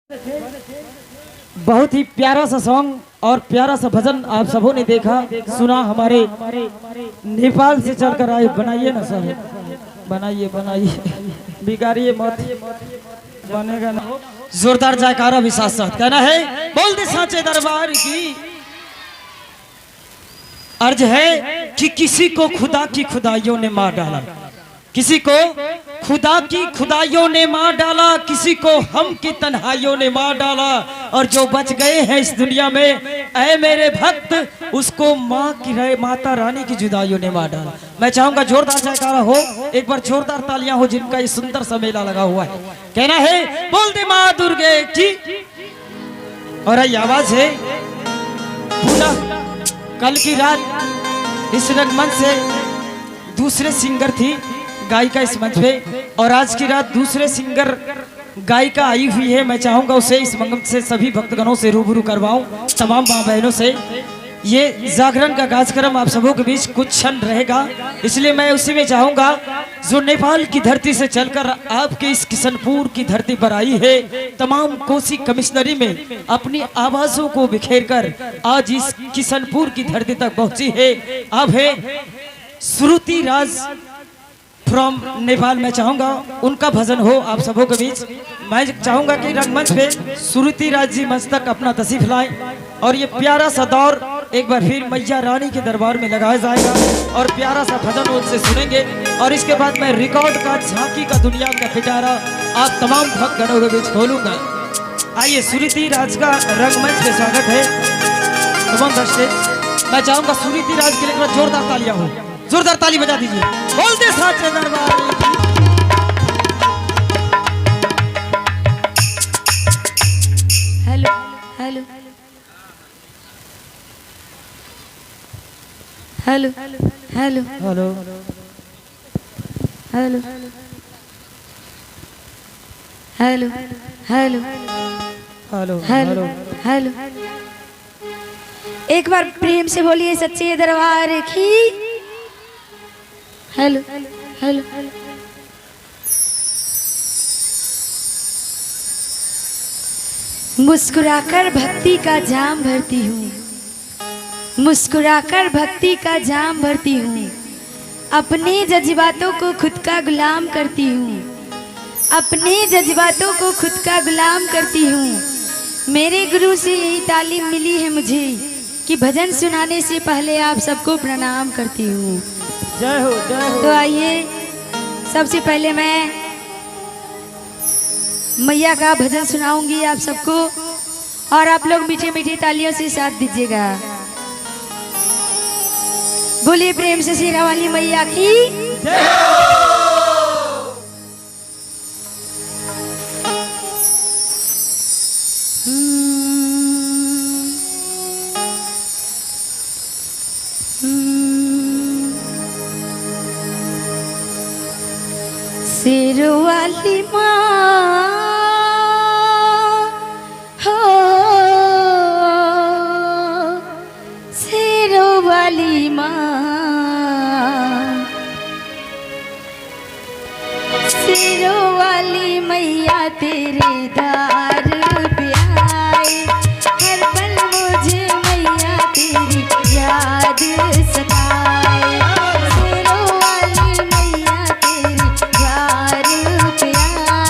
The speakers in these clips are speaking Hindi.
बहुत ही प्यारा सा सॉन्ग और प्यारा सा भजन आप सबों ने देखा सुना। हमारे नेपाल से चलकर आए, बनाइए ना सर, बनाइए बनाइए, बिगाड़िए मत, बनेगा ना। जोरदार जयकारा भी साथ साथ कहना है, बोल दे साचे दरबार की। अर्ज है कि किसी को खुदा की खुदाइयों ने मार डाला, किसी को खुदा की खुदाइयों ने मार डाला, किसी को हम की तन्हाइयों ने मार डाला, और जो बच गए हैं इस दुनिया में ऐ मेरे भक्त, उसको माता रानी की जुदाइयों ने मार डाला। मैं चाहूंगा जोरदार जयकारा हो, एक बार जोरदार तालियां हो जिनका ये सुंदर सा मेला लगा हुआ है। कहना है बोल दे माँ दुर्गे की। और आई आवाज है पुनः कल की रात इस रंगमंच से दूसरे सिंगर थी गायिका इस मंच पे, और आज की रात दूसरे सिंगर गायिका आई हुई है। मैं चाहूंगा उसे इस मंच से सभी भक्तगणों से रूबरू करवाऊं, तमाम माँ बहनों से। ये जागरण का कार्यक्रम आप सबों के बीच कुछ क्षण रहेगा, इसलिए मैं उसी में चाहूंगा जो नेपाल की धरती से चलकर आपके इस किशनपुर की धरती पर आई है, तमाम कोसी कमिश्नरी में अपनी आवाजों को बिखेर कर आज इस किशनपुर की धरती तक पहुंची है। अब है श्रुति राज फ्रॉम नेपाल। मैं चाहूंगा उनका भजन हो आप सबों के बीच। मैं चाहूंगा कि रंगमंच पे श्रुति राज जी मंच तक अपना तशरीफ लाएं, और ये प्यारा सा दौर एक बार फिर मैया रानी के दरबार में लगाया जाएगा, और प्यारा सा भजन उनसे सुनेंगे। और इसके बाद मैं रिकॉर्ड का झांकी का दुनिया का पिटारा आप तमाम भक्तगणों के बीच खोलूंगा। आइए श्रुति राज का रंगमंच पे स्वागत है तमाम दर्शक। मैं चाहूंगा श्रुति राज के लिए जोरदार तालियां हो, जोरदार ताली बजा दीजिए। बोलते साचे दरबार की। Hello hello hello hello hello hello hello hello hello hello hello. एक बार प्रेम से बोलिए सच्चे दरबार की। Hello hello. मुस्कुराकर भक्ति का जाम भरती हूँ, मुस्कुराकर भक्ति का जाम भरती हूँ, अपने जज्बातों को खुद का गुलाम करती हूँ, अपने जज्बातों को खुद का गुलाम करती हूँ। मेरे गुरु से यही तालीम मिली है मुझे कि भजन सुनाने से पहले आप सबको प्रणाम करती हूँ। जय हो जय हो। तो आइए सबसे पहले मैं मैया का भजन सुनाऊंगी आप सबको, और आप लोग मीठे मीठे तालियों से साथ दीजिएगा। बोलिए प्रेम से शेरा वाली मैया की जय हो। शेरों वाली माँ हो, शेरों वाली माँ, शेरों वाली मैया तेरे दार पे आए, हर पल मुझे मैया तेरी याद सताए। शेरों वाली मैया तेरी द्वार पे आए,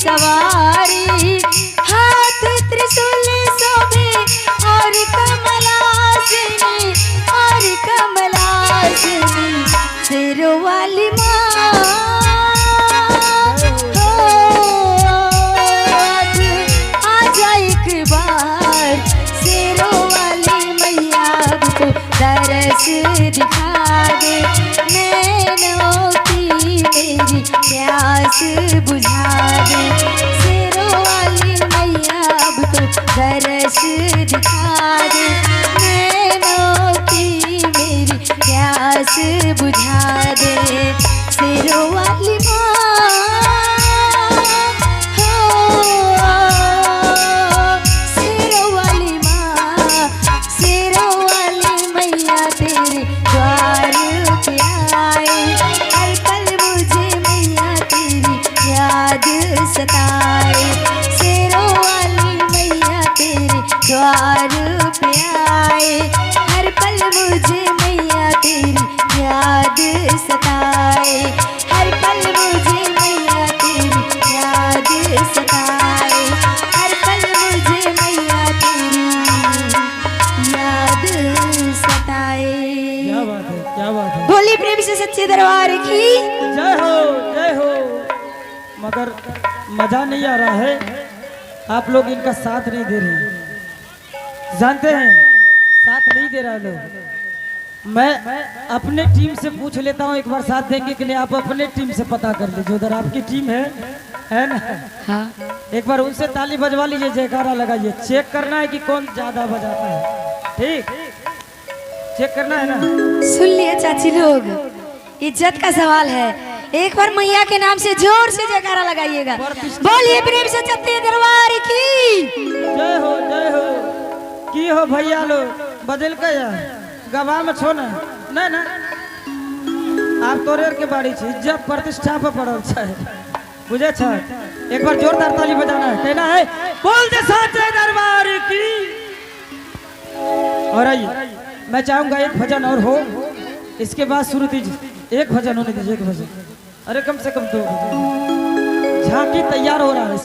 सवारी, हाथ त्रिशूल शोभे और कमलासिनी, और कमलासिनी शेरों वाली माँ। आजा एक बार शेरों वाली मैया को दरस दिखा दे, नैनों की मेरी प्यास बुझा दे। शेरों वाली मैया अब तो दरस दिखा दे, नैनों की मेरी प्यास बुझा दे। शेरों वाली माँ, शेरों वाली माँ, शेरों वाली मैया तेरे द्वार पे आए, हर पल मुझे मैया तेरी याद सताए। शेरों वाली मैया तेरे द्वार पे आए, हर पल मुझे मैया तेरी याद सताए, हर पल मुझे मैया तेरी याद सताए, हर पल मुझे मैया तेरी याद सताए। क्या बात है, क्या बात है। बोली प्रेम से सच्चे दरबार की जय हो, जय हो। मगर मजा नहीं आ रहा है, आप लोग इनका साथ नहीं दे रहे, जानते हैं साथ नहीं दे रहा लोग। मैं अपने टीम से पूछ लेता हूँ एक बार साथ देंगे के लिए, आप अपने टीम से पता कर लीजिए, उधर आपकी टीम है ना। हाँ, एक बार उनसे ताली बजवा लीजिए, जयकारा लगाइए, चेक करना है कि कौन ज्यादा बजाता है। ठीक, चेक करना है ना। सुन लिए चाची लोग, इज्जत का सवाल है, एक बार मैया के नाम से जोर से जयकारा लगाइएगा। बोलिए प्रेम से सच्चे दरबार की जय हो, जय हो। की हो भैया लोग बदल के गवा में छो ना ना आप तोरे के बाड़ी छी, जब प्रतिष्ठा पर पड़ल छै, बुझे छ। एक बार जोरदार ताली बजाना है, कहना है बोल दे सच्चे दरबार की। और आइए, मैं चाहूंगा एक भजन और हो, इसके बाद शुरू दीजिए। एक भजन होने दीजिए, एक भजन, अरे कम से कम 2 भजन। झांकी तैयार हो रहा है।